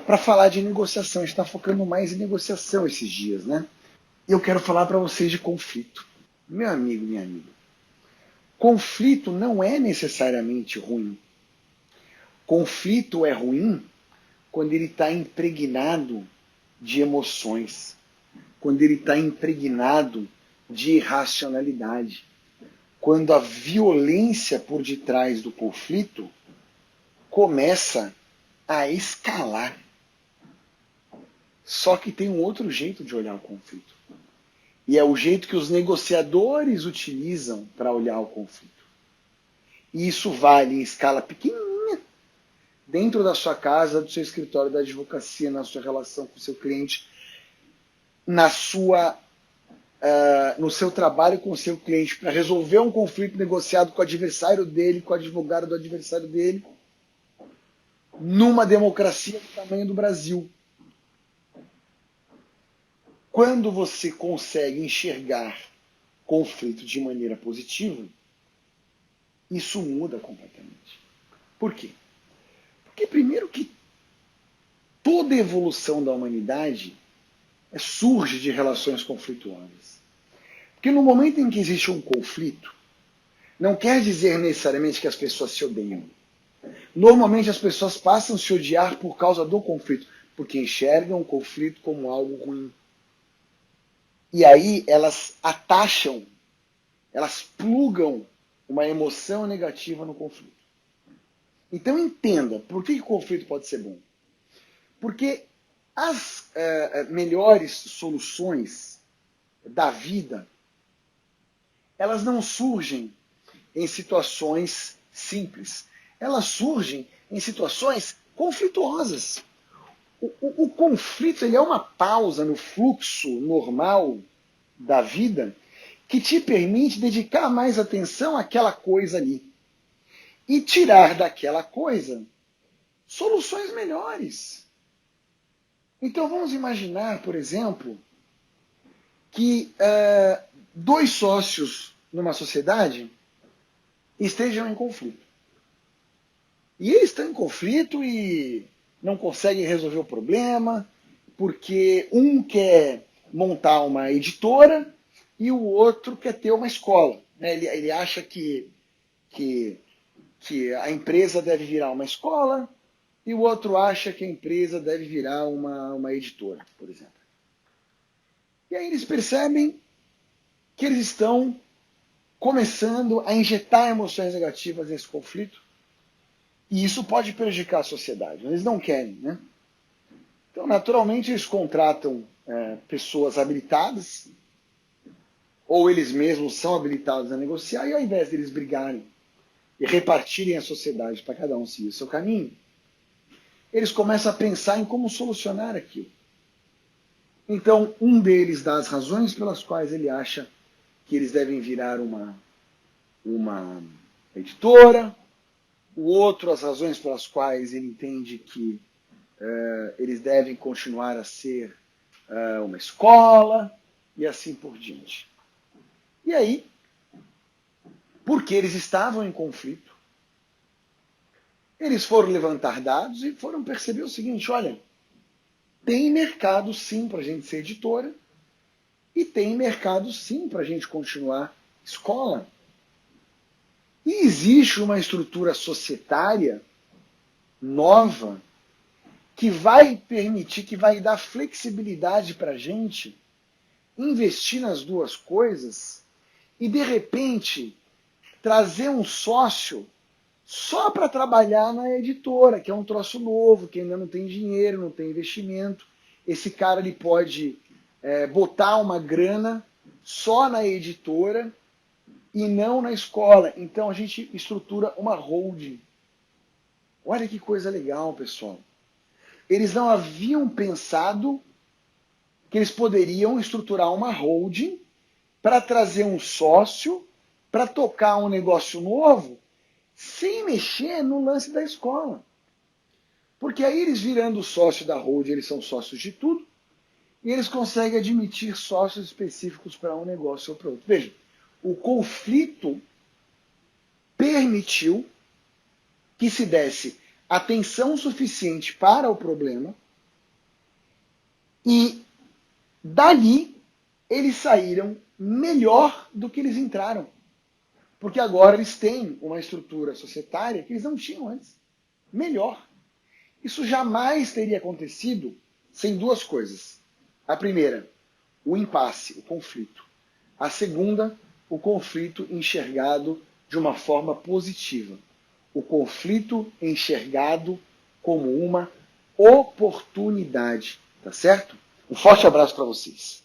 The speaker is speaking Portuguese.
para falar de negociação. A gente está focando mais em negociação esses dias, né? E eu quero falar para vocês de conflito. Meu amigo, minha amiga, conflito não é necessariamente ruim. Conflito é ruim quando ele está impregnado de emoções, quando ele está impregnado de irracionalidade, quando a violência por detrás do conflito começa a escalar. Só que tem um outro jeito de olhar o conflito. E é o jeito que os negociadores utilizam para olhar o conflito. E isso vale em escala pequenininha, dentro da sua casa, do seu escritório da advocacia, na sua relação com o seu cliente, no seu trabalho com o seu cliente, para resolver um conflito negociado com o adversário dele, com o advogado do adversário dele, numa democracia do tamanho do Brasil. Quando você consegue enxergar conflito de maneira positiva, isso muda completamente. Por quê? Porque primeiro que toda evolução da humanidade surge de relações conflituosas. Porque no momento em que existe um conflito, não quer dizer necessariamente que as pessoas se odeiam. Normalmente as pessoas passam a se odiar por causa do conflito, porque enxergam o conflito como algo ruim. E aí elas atacham, elas plugam uma emoção negativa no conflito. Então entenda, por que o conflito pode ser bom? Porque as melhores soluções da vida, elas não surgem em situações simples. Elas surgem em situações conflituosas. O conflito ele é uma pausa no fluxo normal da vida que te permite dedicar mais atenção àquela coisa ali e tirar daquela coisa soluções melhores. Então vamos imaginar, por exemplo, que dois sócios numa sociedade estejam em conflito. E eles estão em conflito e não conseguem resolver o problema, porque um quer montar uma editora e o outro quer ter uma escola. Ele acha que a empresa deve virar uma escola e o outro acha que a empresa deve virar uma editora, por exemplo. E aí eles percebem que eles estão começando a injetar emoções negativas nesse conflito e isso pode prejudicar a sociedade. Eles não querem, né? Então, naturalmente, eles contratam pessoas habilitadas ou eles mesmos são habilitados a negociar e ao invés deles brigarem e repartirem a sociedade para cada um seguir o seu caminho, eles começam a pensar em como solucionar aquilo. Então, um deles dá as razões pelas quais ele acha que eles devem virar uma editora, o outro as razões pelas quais ele entende que eles devem continuar a ser uma escola e assim por diante. E aí, porque eles estavam em conflito, eles foram levantar dados e foram perceber o seguinte, olha, tem mercado sim para a gente ser editora e tem mercado sim para a gente continuar escola. E existe uma estrutura societária nova que vai permitir, que vai dar flexibilidade para a gente investir nas duas coisas e, de repente, trazer um sócio só para trabalhar na editora, que é um troço novo, que ainda não tem dinheiro, não tem investimento. Esse cara ele pode botar uma grana só na editora e não na escola. Então a gente estrutura uma holding. Olha que coisa legal, pessoal. Eles não haviam pensado que eles poderiam estruturar uma holding para trazer um sócio para tocar um negócio novo sem mexer no lance da escola. Porque aí eles virando sócio da holding, eles são sócios de tudo e eles conseguem admitir sócios específicos para um negócio ou para outro. Veja, o conflito permitiu que se desse atenção suficiente para o problema e dali eles saíram melhor do que eles entraram. Porque agora eles têm uma estrutura societária que eles não tinham antes. Melhor. Isso jamais teria acontecido sem duas coisas. A primeira, o impasse, o conflito. A segunda, o conflito enxergado de uma forma positiva. O conflito enxergado como uma oportunidade. Tá certo? Um forte abraço para vocês.